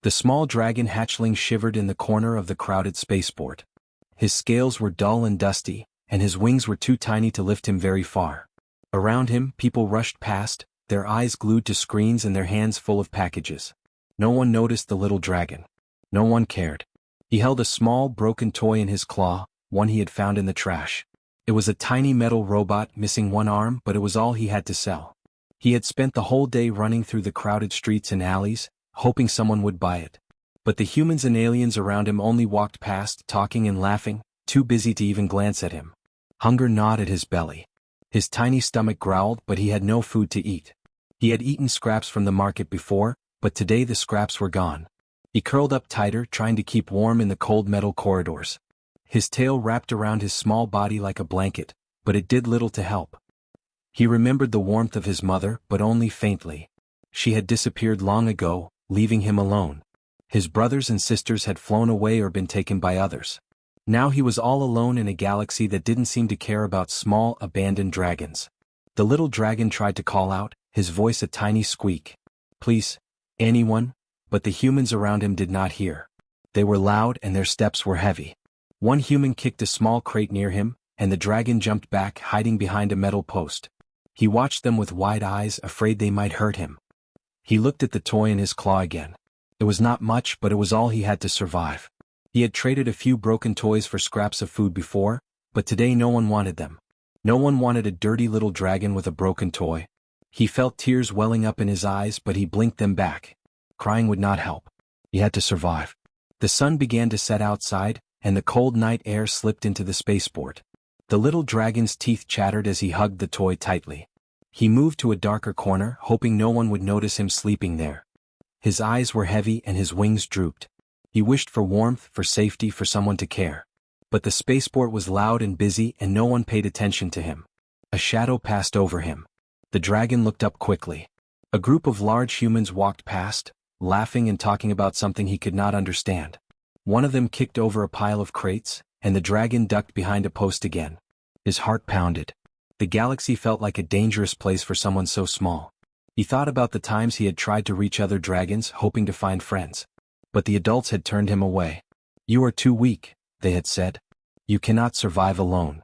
The small dragon hatchling shivered in the corner of the crowded spaceport. His scales were dull and dusty, and his wings were too tiny to lift him very far. Around him, people rushed past, their eyes glued to screens and their hands full of packages. No one noticed the little dragon. No one cared. He held a small, broken toy in his claw, one he had found in the trash. It was a tiny metal robot missing one arm, but it was all he had to sell. He had spent the whole day running through the crowded streets and alleys, hoping someone would buy it. But the humans and aliens around him only walked past, talking and laughing, too busy to even glance at him. Hunger gnawed at his belly. His tiny stomach growled, but he had no food to eat. He had eaten scraps from the market before, but today the scraps were gone. He curled up tighter, trying to keep warm in the cold metal corridors. His tail wrapped around his small body like a blanket, but it did little to help. He remembered the warmth of his mother, but only faintly. She had disappeared long ago, leaving him alone. His brothers and sisters had flown away or been taken by others. Now he was all alone in a galaxy that didn't seem to care about small, abandoned dragons. The little dragon tried to call out, his voice a tiny squeak. Please, anyone? But the humans around him did not hear. They were loud and their steps were heavy. One human kicked a small crate near him, and the dragon jumped back, hiding behind a metal post. He watched them with wide eyes, afraid they might hurt him. He looked at the toy in his claw again. It was not much, but it was all he had to survive. He had traded a few broken toys for scraps of food before, but today no one wanted them. No one wanted a dirty little dragon with a broken toy. He felt tears welling up in his eyes, but he blinked them back. Crying would not help. He had to survive. The sun began to set outside, and the cold night air slipped into the spaceport. The little dragon's teeth chattered as he hugged the toy tightly. He moved to a darker corner, hoping no one would notice him sleeping there. His eyes were heavy and his wings drooped. He wished for warmth, for safety, for someone to care. But the spaceport was loud and busy and no one paid attention to him. A shadow passed over him. The dragon looked up quickly. A group of large humans walked past, laughing and talking about something he could not understand. One of them kicked over a pile of crates, and the dragon ducked behind a post again. His heart pounded. The galaxy felt like a dangerous place for someone so small. He thought about the times he had tried to reach other dragons, hoping to find friends. But the adults had turned him away. You are too weak, they had said. You cannot survive alone.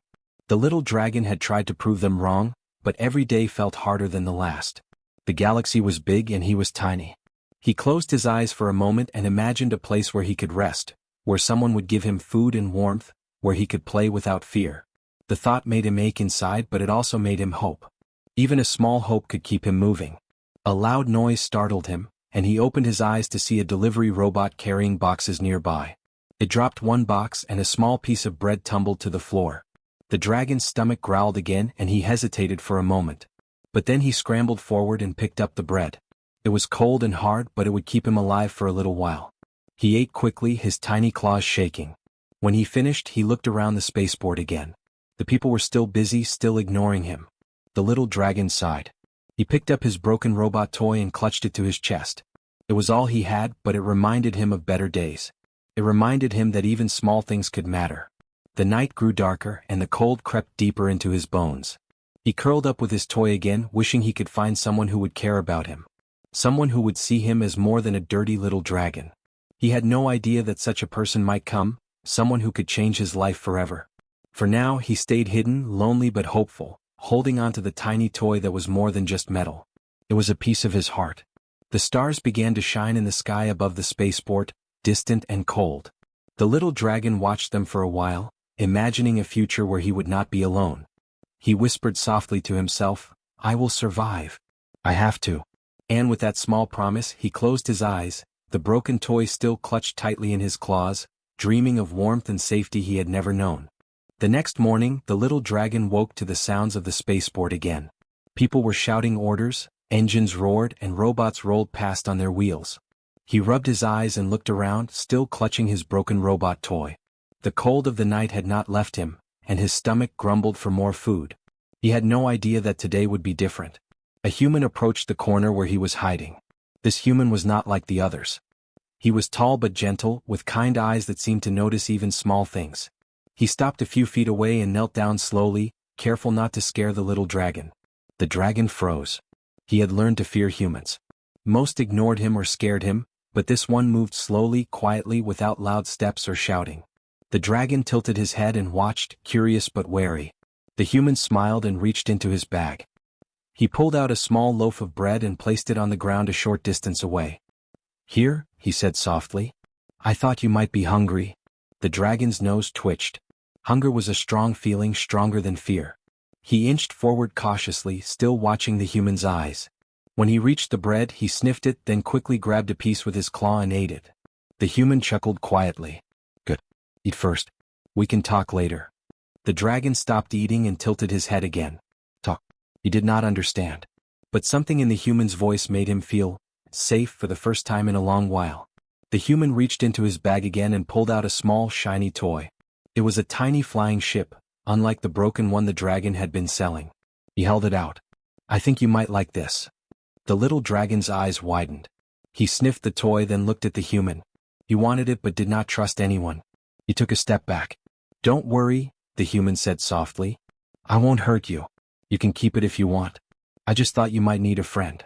The little dragon had tried to prove them wrong, but every day felt harder than the last. The galaxy was big and he was tiny. He closed his eyes for a moment and imagined a place where he could rest, where someone would give him food and warmth, where he could play without fear. The thought made him ache inside, but it also made him hope. Even a small hope could keep him moving. A loud noise startled him, and he opened his eyes to see a delivery robot carrying boxes nearby. It dropped one box and a small piece of bread tumbled to the floor. The dragon's stomach growled again and he hesitated for a moment. But then he scrambled forward and picked up the bread. It was cold and hard, but it would keep him alive for a little while. He ate quickly, his tiny claws shaking. When he finished, he looked around the spaceport again. The people were still busy, still ignoring him. The little dragon sighed. He picked up his broken robot toy and clutched it to his chest. It was all he had, but it reminded him of better days. It reminded him that even small things could matter. The night grew darker and the cold crept deeper into his bones. He curled up with his toy again, wishing he could find someone who would care about him. Someone who would see him as more than a dirty little dragon. He had no idea that such a person might come, someone who could change his life forever. For now, he stayed hidden, lonely but hopeful, holding on to the tiny toy that was more than just metal. It was a piece of his heart. The stars began to shine in the sky above the spaceport, distant and cold. The little dragon watched them for a while, imagining a future where he would not be alone. He whispered softly to himself, I will survive. I have to. And with that small promise, he closed his eyes, the broken toy still clutched tightly in his claws, dreaming of warmth and safety he had never known. The next morning, the little dragon woke to the sounds of the spaceport again. People were shouting orders, engines roared, and robots rolled past on their wheels. He rubbed his eyes and looked around, still clutching his broken robot toy. The cold of the night had not left him, and his stomach grumbled for more food. He had no idea that today would be different. A human approached the corner where he was hiding. This human was not like the others. He was tall but gentle, with kind eyes that seemed to notice even small things. He stopped a few feet away and knelt down slowly, careful not to scare the little dragon. The dragon froze. He had learned to fear humans. Most ignored him or scared him, but this one moved slowly, quietly, without loud steps or shouting. The dragon tilted his head and watched, curious but wary. The human smiled and reached into his bag. He pulled out a small loaf of bread and placed it on the ground a short distance away. "Here," he said softly. "I thought you might be hungry." The dragon's nose twitched. Hunger was a strong feeling, stronger than fear. He inched forward cautiously, still watching the human's eyes. When he reached the bread, he sniffed it, then quickly grabbed a piece with his claw and ate it. The human chuckled quietly. "Good. Eat first. We can talk later." The dragon stopped eating and tilted his head again. "Talk." He did not understand. But something in the human's voice made him feel safe for the first time in a long while. The human reached into his bag again and pulled out a small, shiny toy. It was a tiny flying ship, unlike the broken one the dragon had been selling. He held it out. "I think you might like this." The little dragon's eyes widened. He sniffed the toy, then looked at the human. He wanted it but did not trust anyone. He took a step back. "Don't worry," the human said softly. "I won't hurt you. You can keep it if you want. I just thought you might need a friend."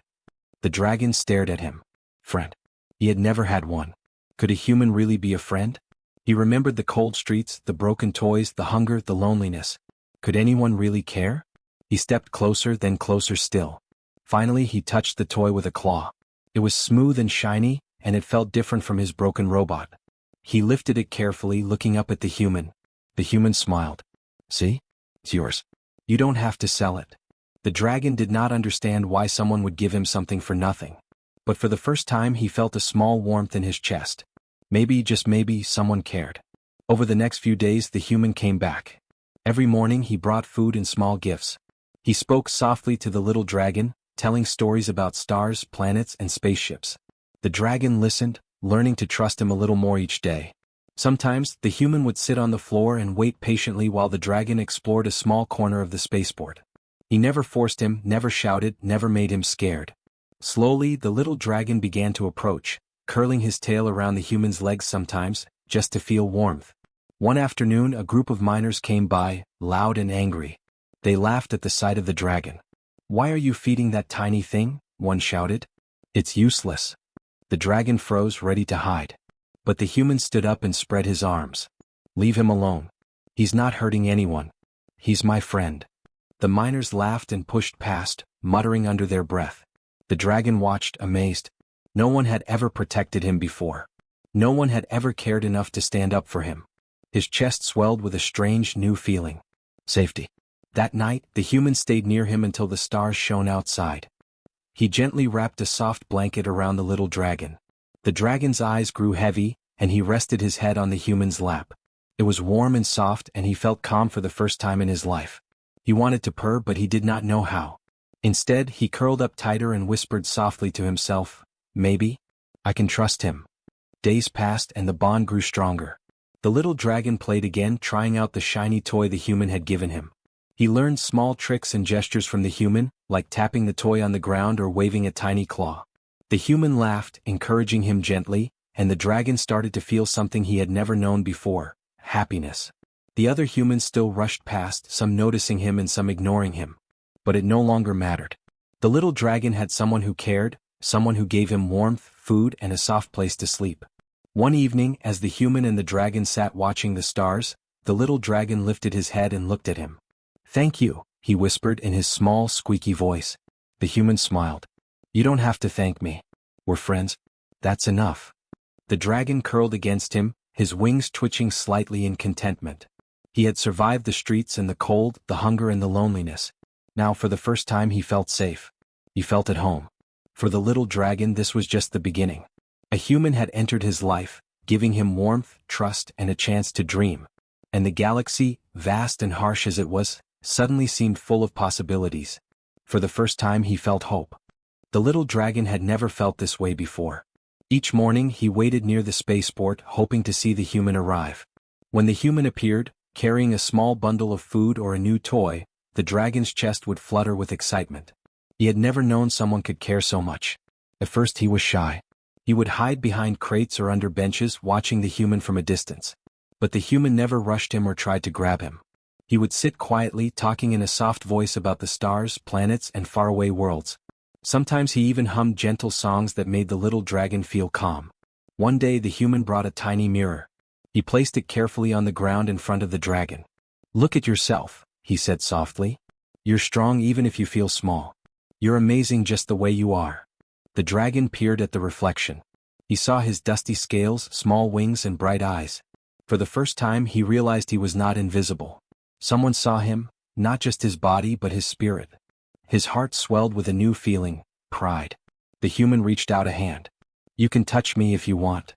The dragon stared at him. Friend? He had never had one. Could a human really be a friend? He remembered the cold streets, the broken toys, the hunger, the loneliness. Could anyone really care? He stepped closer, then closer still. Finally, he touched the toy with a claw. It was smooth and shiny, and it felt different from his broken robot. He lifted it carefully, looking up at the human. The human smiled. "See? It's yours. You don't have to sell it." The dragon did not understand why someone would give him something for nothing. But for the first time he felt a small warmth in his chest. Maybe, just maybe, someone cared. Over the next few days the human came back. Every morning he brought food and small gifts. He spoke softly to the little dragon, telling stories about stars, planets, and spaceships. The dragon listened, learning to trust him a little more each day. Sometimes, the human would sit on the floor and wait patiently while the dragon explored a small corner of the spaceport. He never forced him, never shouted, never made him scared. Slowly, the little dragon began to approach, curling his tail around the human's legs sometimes, just to feel warmth. One afternoon, a group of miners came by, loud and angry. They laughed at the sight of the dragon. "Why are you feeding that tiny thing?" one shouted. "It's useless." The dragon froze, ready to hide. But the human stood up and spread his arms. "Leave him alone. He's not hurting anyone. He's my friend." The miners laughed and pushed past, muttering under their breath. The dragon watched, amazed. No one had ever protected him before. No one had ever cared enough to stand up for him. His chest swelled with a strange, new feeling. Safety. That night, the human stayed near him until the stars shone outside. He gently wrapped a soft blanket around the little dragon. The dragon's eyes grew heavy, and he rested his head on the human's lap. It was warm and soft, and he felt calm for the first time in his life. He wanted to purr, but he did not know how. Instead, he curled up tighter and whispered softly to himself, "Maybe I can trust him." Days passed and the bond grew stronger. The little dragon played again, trying out the shiny toy the human had given him. He learned small tricks and gestures from the human, like tapping the toy on the ground or waving a tiny claw. The human laughed, encouraging him gently, and the dragon started to feel something he had never known before: happiness. The other humans still rushed past, some noticing him and some ignoring him. But it no longer mattered. The little dragon had someone who cared, someone who gave him warmth, food, and a soft place to sleep. One evening, as the human and the dragon sat watching the stars, the little dragon lifted his head and looked at him. "Thank you," he whispered in his small, squeaky voice. The human smiled. "You don't have to thank me. We're friends. That's enough." The dragon curled against him, his wings twitching slightly in contentment. He had survived the streets and the cold, the hunger and the loneliness. Now for the first time he felt safe. He felt at home. For the little dragon this was just the beginning. A human had entered his life, giving him warmth, trust, and a chance to dream. And the galaxy, vast and harsh as it was, suddenly seemed full of possibilities. For the first time he felt hope. The little dragon had never felt this way before. Each morning he waited near the spaceport, hoping to see the human arrive. When the human appeared, carrying a small bundle of food or a new toy, the dragon's chest would flutter with excitement. He had never known someone could care so much. At first he was shy. He would hide behind crates or under benches, watching the human from a distance. But the human never rushed him or tried to grab him. He would sit quietly, talking in a soft voice about the stars, planets, and faraway worlds. Sometimes he even hummed gentle songs that made the little dragon feel calm. One day the human brought a tiny mirror. He placed it carefully on the ground in front of the dragon. "Look at yourself," he said softly. "You're strong even if you feel small. You're amazing just the way you are." The dragon peered at the reflection. He saw his dusty scales, small wings and bright eyes. For the first time he realized he was not invisible. Someone saw him, not just his body but his spirit. His heart swelled with a new feeling, pride. The human reached out a hand. "You can touch me if you want."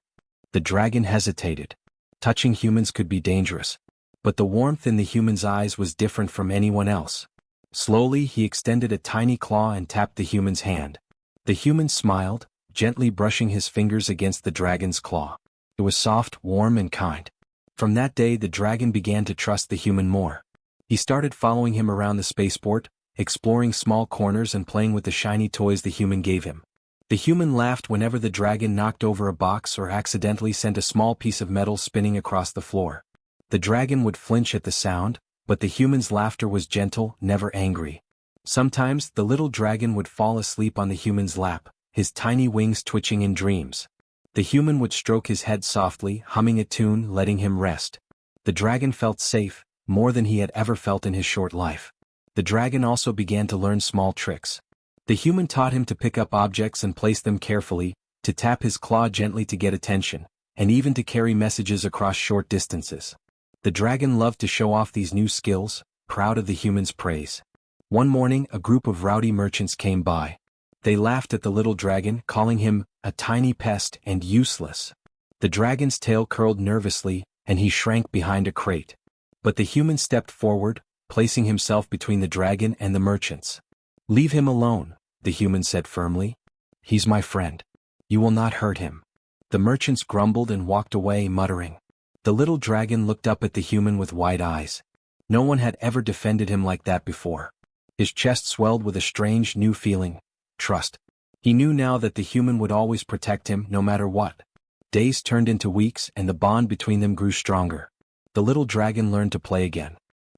The dragon hesitated. Touching humans could be dangerous. But the warmth in the human's eyes was different from anyone else. Slowly he extended a tiny claw and tapped the human's hand. The human smiled, gently brushing his fingers against the dragon's claw. It was soft, warm and kind. From that day the dragon began to trust the human more. He started following him around the spaceport, exploring small corners and playing with the shiny toys the human gave him. The human laughed whenever the dragon knocked over a box or accidentally sent a small piece of metal spinning across the floor. The dragon would flinch at the sound, but the human's laughter was gentle, never angry. Sometimes the little dragon would fall asleep on the human's lap, his tiny wings twitching in dreams. The human would stroke his head softly, humming a tune, letting him rest. The dragon felt safe, more than he had ever felt in his short life. The dragon also began to learn small tricks. The human taught him to pick up objects and place them carefully, to tap his claw gently to get attention, and even to carry messages across short distances. The dragon loved to show off these new skills, proud of the human's praise. One morning a group of rowdy merchants came by. They laughed at the little dragon, calling him a tiny pest and useless. The dragon's tail curled nervously, and he shrank behind a crate. But the human stepped forward, placing himself between the dragon and the merchants. "Leave him alone," the human said firmly. "He's my friend. You will not hurt him." The merchants grumbled and walked away, muttering. The little dragon looked up at the human with wide eyes. No one had ever defended him like that before. His chest swelled with a strange new feeling, trust. He knew now that the human would always protect him no matter what. Days turned into weeks and the bond between them grew stronger. The little dragon learned to play again.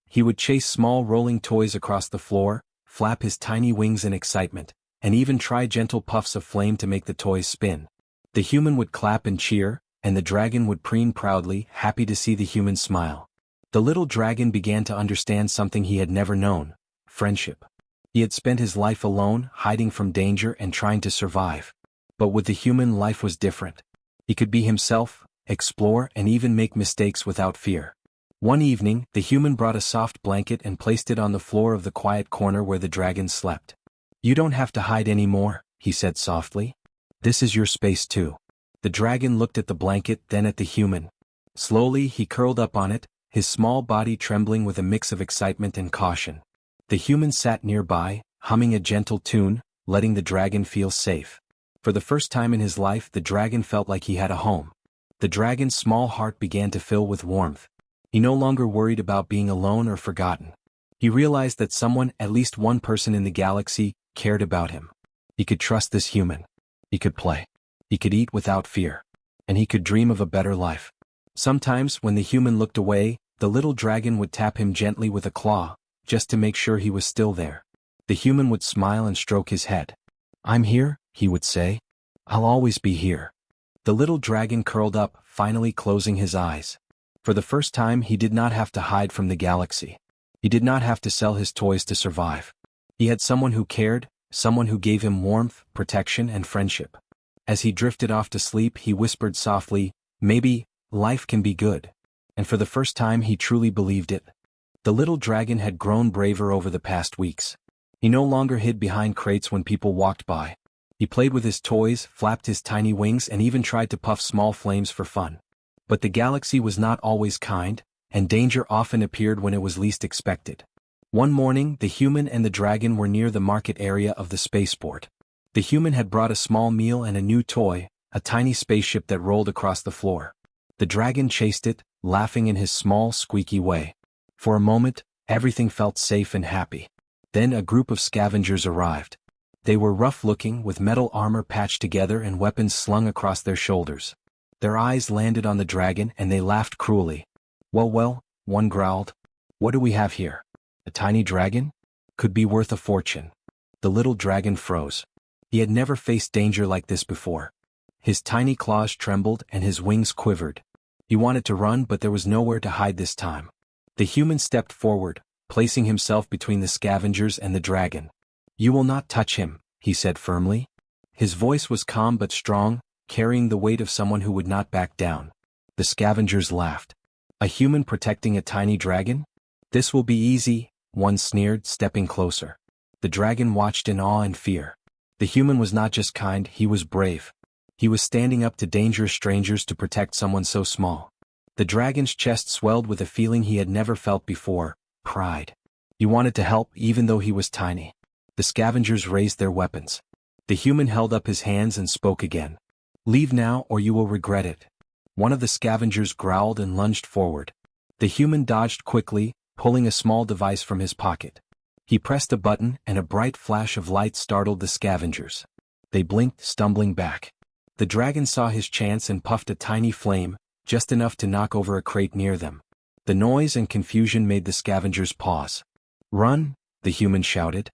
He would chase small rolling toys across the floor, flap his tiny wings in excitement, and even try gentle puffs of flame to make the toys spin. The human would clap and cheer, and the dragon would preen proudly, happy to see the human smile. The little dragon began to understand something he had never known: friendship. He had spent his life alone, hiding from danger and trying to survive. But with the human, life was different. He could be himself, explore, and even make mistakes without fear. One evening, the human brought a soft blanket and placed it on the floor of the quiet corner where the dragon slept. "You don't have to hide anymore," he said softly. "This is your space too." The dragon looked at the blanket, then at the human. Slowly he curled up on it, his small body trembling with a mix of excitement and caution. The human sat nearby, humming a gentle tune, letting the dragon feel safe. For the first time in his life the dragon felt like he had a home. The dragon's small heart began to fill with warmth. He no longer worried about being alone or forgotten. He realized that someone, at least one person in the galaxy, cared about him. He could trust this human. He could play. He could eat without fear. And he could dream of a better life. Sometimes, when the human looked away, the little dragon would tap him gently with a claw, just to make sure he was still there. The human would smile and stroke his head. "I'm here," he would say. "I'll always be here." The little dragon curled up, finally closing his eyes. For the first time he did not have to hide from the galaxy. He did not have to sell his toys to survive. He had someone who cared, someone who gave him warmth, protection, and friendship. As he drifted off to sleep he whispered softly, "Maybe life can be good." And for the first time he truly believed it. The little dragon had grown braver over the past weeks. He no longer hid behind crates when people walked by. He played with his toys, flapped his tiny wings, and even tried to puff small flames for fun. But the galaxy was not always kind, and danger often appeared when it was least expected. One morning the human and the dragon were near the market area of the spaceport. The human had brought a small meal and a new toy, a tiny spaceship that rolled across the floor. The dragon chased it, laughing in his small, squeaky way. For a moment, everything felt safe and happy. Then a group of scavengers arrived. They were rough-looking, with metal armor patched together and weapons slung across their shoulders. Their eyes landed on the dragon and they laughed cruelly. Well, one growled. "What do we have here? A tiny dragon? Could be worth a fortune." The little dragon froze. He had never faced danger like this before. His tiny claws trembled and his wings quivered. He wanted to run, but there was nowhere to hide this time. The human stepped forward, placing himself between the scavengers and the dragon. "You will not touch him," he said firmly. His voice was calm but strong, carrying the weight of someone who would not back down. The scavengers laughed. "A human protecting a tiny dragon? This will be easy," one sneered, stepping closer. The dragon watched in awe and fear. The human was not just kind, he was brave. He was standing up to dangerous strangers to protect someone so small. The dragon's chest swelled with a feeling he had never felt before: pride. He wanted to help even though he was tiny. The scavengers raised their weapons. The human held up his hands and spoke again. "Leave now or you will regret it." One of the scavengers growled and lunged forward. The human dodged quickly, pulling a small device from his pocket. He pressed a button and a bright flash of light startled the scavengers. They blinked, stumbling back. The dragon saw his chance and puffed a tiny flame, just enough to knock over a crate near them. The noise and confusion made the scavengers pause. "Run!" the human shouted.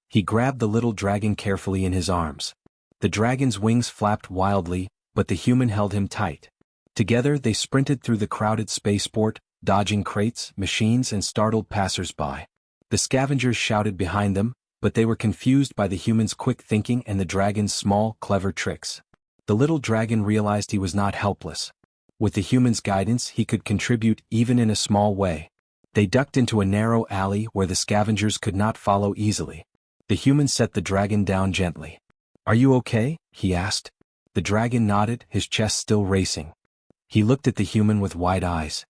He grabbed the little dragon carefully in his arms. The dragon's wings flapped wildly, but the human held him tight. Together they sprinted through the crowded spaceport, dodging crates, machines, and startled passers-by. The scavengers shouted behind them, but they were confused by the human's quick thinking and the dragon's small, clever tricks. The little dragon realized he was not helpless. With the human's guidance, he could contribute even in a small way. They ducked into a narrow alley where the scavengers could not follow easily. The human set the dragon down gently. "Are you okay?" he asked. The dragon nodded, his chest still racing. He looked at the human with wide eyes.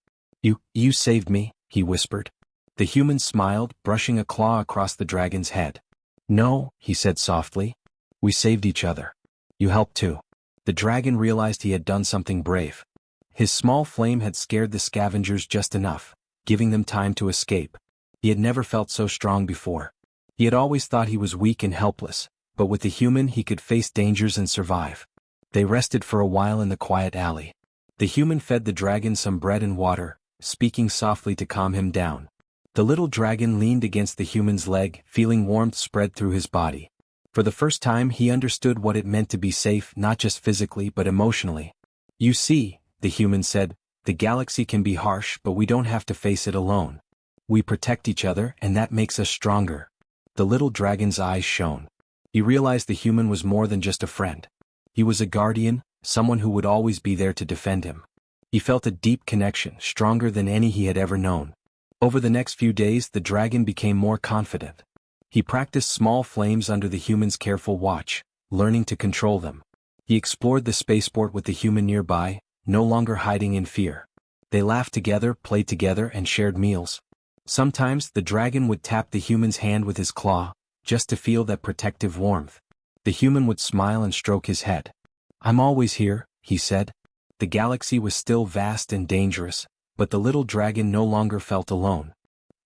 You saved me," he whispered. The human smiled, brushing a claw across the dragon's head. "No," he said softly. "We saved each other. You helped too." The dragon realized he had done something brave. His small flame had scared the scavengers just enough, giving them time to escape. He had never felt so strong before. He had always thought he was weak and helpless, but with the human he could face dangers and survive. They rested for a while in the quiet alley. The human fed the dragon some bread and water, speaking softly to calm him down. The little dragon leaned against the human's leg, feeling warmth spread through his body. For the first time he understood what it meant to be safe, not just physically but emotionally. "You see," the human said, "the galaxy can be harsh, but we don't have to face it alone. We protect each other, and that makes us stronger." The little dragon's eyes shone. He realized the human was more than just a friend. He was a guardian, someone who would always be there to defend him. He felt a deep connection, stronger than any he had ever known. Over the next few days the dragon became more confident. He practiced small flames under the human's careful watch, learning to control them. He explored the spaceport with the human nearby, no longer hiding in fear. They laughed together, played together, and shared meals. Sometimes the dragon would tap the human's hand with his claw, just to feel that protective warmth. The human would smile and stroke his head. "I'm always here," he said. The galaxy was still vast and dangerous, but the little dragon no longer felt alone.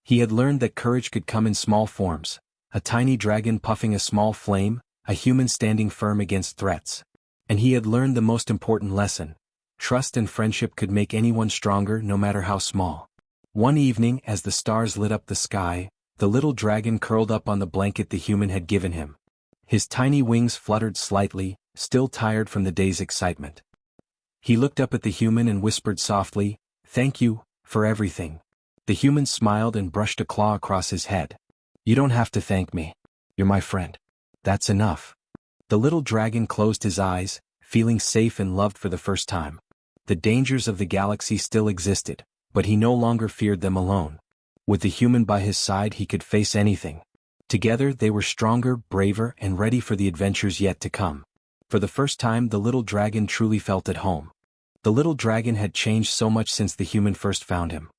He had learned that courage could come in small forms. A tiny dragon puffing a small flame, a human standing firm against threats. And he had learned the most important lesson: trust and friendship could make anyone stronger no matter how small. One evening, as the stars lit up the sky, the little dragon curled up on the blanket the human had given him. His tiny wings fluttered slightly, still tired from the day's excitement. He looked up at the human and whispered softly, "Thank you, for everything." The human smiled and brushed a claw across his head. "You don't have to thank me. You're my friend. That's enough." The little dragon closed his eyes, feeling safe and loved for the first time. The dangers of the galaxy still existed, but he no longer feared them alone. With the human by his side he could face anything. Together they were stronger, braver, and ready for the adventures yet to come. For the first time the little dragon truly felt at home. The little dragon had changed so much since the human first found him.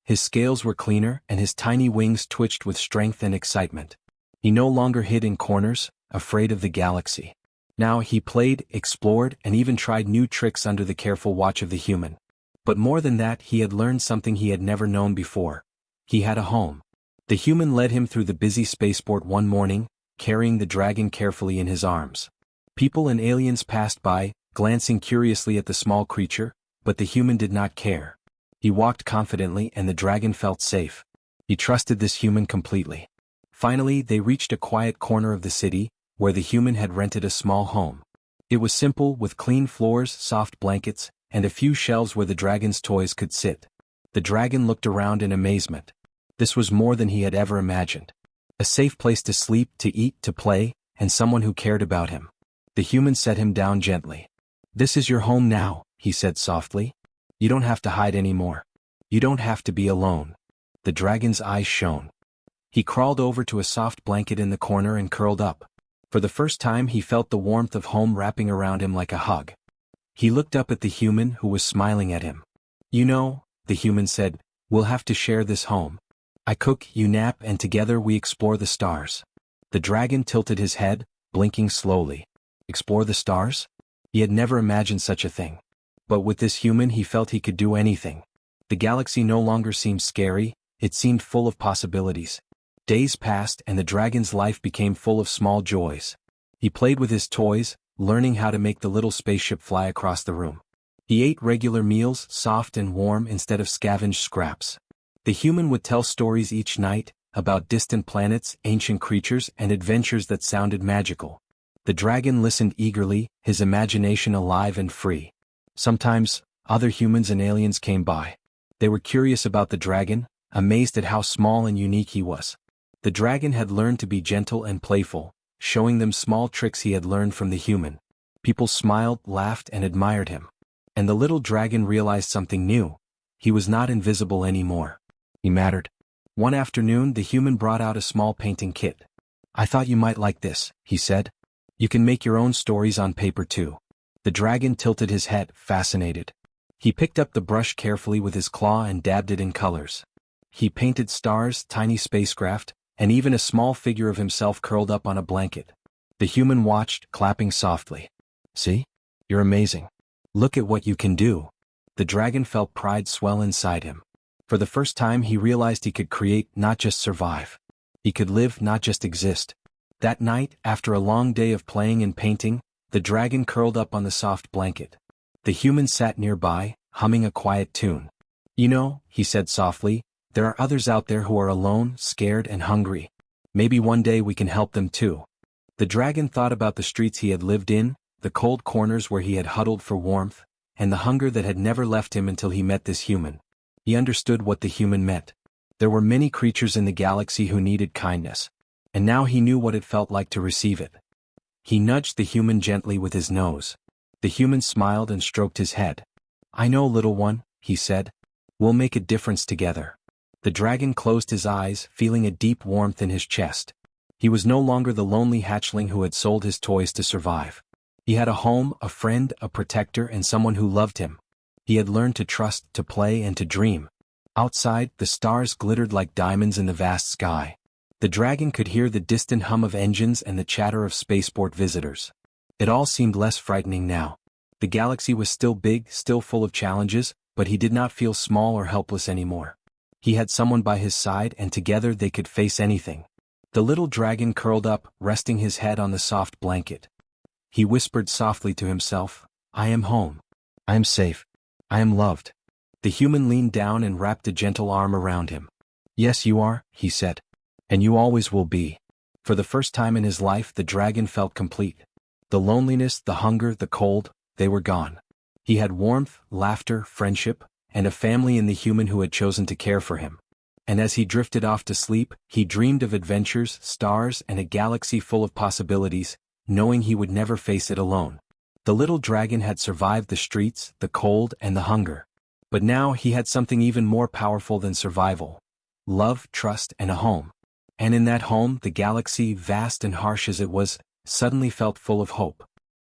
His scales were cleaner and his tiny wings twitched with strength and excitement. He no longer hid in corners, afraid of the galaxy. Now he played, explored, and even tried new tricks under the careful watch of the human. But more than that, he had learned something he had never known before. He had a home. The human led him through the busy spaceport one morning, carrying the dragon carefully in his arms. People and aliens passed by, glancing curiously at the small creature, but the human did not care. He walked confidently and the dragon felt safe. He trusted this human completely. Finally, they reached a quiet corner of the city, where the human had rented a small home. It was simple, with clean floors, soft blankets, and a few shelves where the dragon's toys could sit. The dragon looked around in amazement. This was more than he had ever imagined. A safe place to sleep, to eat, to play, and someone who cared about him. The human set him down gently. "This is your home now," he said softly. "You don't have to hide anymore. You don't have to be alone." The dragon's eyes shone. He crawled over to a soft blanket in the corner and curled up. For the first time he felt the warmth of home wrapping around him like a hug. He looked up at the human, who was smiling at him. "You know," the human said, "we'll have to share this home. I cook, you nap, and together we explore the stars." The dragon tilted his head, blinking slowly. Explore the stars? He had never imagined such a thing. But with this human he felt he could do anything. The galaxy no longer seemed scary, it seemed full of possibilities. Days passed and the dragon's life became full of small joys. He played with his toys, learning how to make the little spaceship fly across the room. He ate regular meals, soft and warm instead of scavenged scraps. The human would tell stories each night, about distant planets, ancient creatures, and adventures that sounded magical. The dragon listened eagerly, his imagination alive and free. Sometimes, other humans and aliens came by. They were curious about the dragon, amazed at how small and unique he was. The dragon had learned to be gentle and playful, showing them small tricks he had learned from the human. People smiled, laughed, and admired him. And the little dragon realized something new. He was not invisible anymore. He mattered. One afternoon the human brought out a small painting kit. "I thought you might like this," he said. "You can make your own stories on paper too." The dragon tilted his head, fascinated. He picked up the brush carefully with his claw and dabbed it in colors. He painted stars, tiny spacecraft, and even a small figure of himself curled up on a blanket. The human watched, clapping softly. "See? You're amazing. Look at what you can do." The dragon felt pride swell inside him. For the first time he realized he could create, not just survive. He could live, not just exist. That night, after a long day of playing and painting, the dragon curled up on the soft blanket. The human sat nearby, humming a quiet tune. "You know," he said softly, "there are others out there who are alone, scared, and hungry. Maybe one day we can help them too." The dragon thought about the streets he had lived in, the cold corners where he had huddled for warmth, and the hunger that had never left him until he met this human. He understood what the human meant. There were many creatures in the galaxy who needed kindness. And now he knew what it felt like to receive it. He nudged the human gently with his nose. The human smiled and stroked his head. "I know, little one," he said. "We'll make a difference together." The dragon closed his eyes, feeling a deep warmth in his chest. He was no longer the lonely hatchling who had sold his toys to survive. He had a home, a friend, a protector, and someone who loved him. He had learned to trust, to play, and to dream. Outside, the stars glittered like diamonds in the vast sky. The dragon could hear the distant hum of engines and the chatter of spaceport visitors. It all seemed less frightening now. The galaxy was still big, still full of challenges, but he did not feel small or helpless anymore. He had someone by his side and together they could face anything. The little dragon curled up, resting his head on the soft blanket. He whispered softly to himself, "I am home. I am safe. I am loved." The human leaned down and wrapped a gentle arm around him. "Yes, you are," he said. "And you always will be." For the first time in his life the dragon felt complete. The loneliness, the hunger, the cold, they were gone. He had warmth, laughter, friendship, and a family in the human who had chosen to care for him. And as he drifted off to sleep, he dreamed of adventures, stars, and a galaxy full of possibilities, knowing he would never face it alone. The little dragon had survived the streets, the cold, and the hunger. But now he had something even more powerful than survival. Love, trust, and a home. And in that home, the galaxy, vast and harsh as it was, suddenly felt full of hope.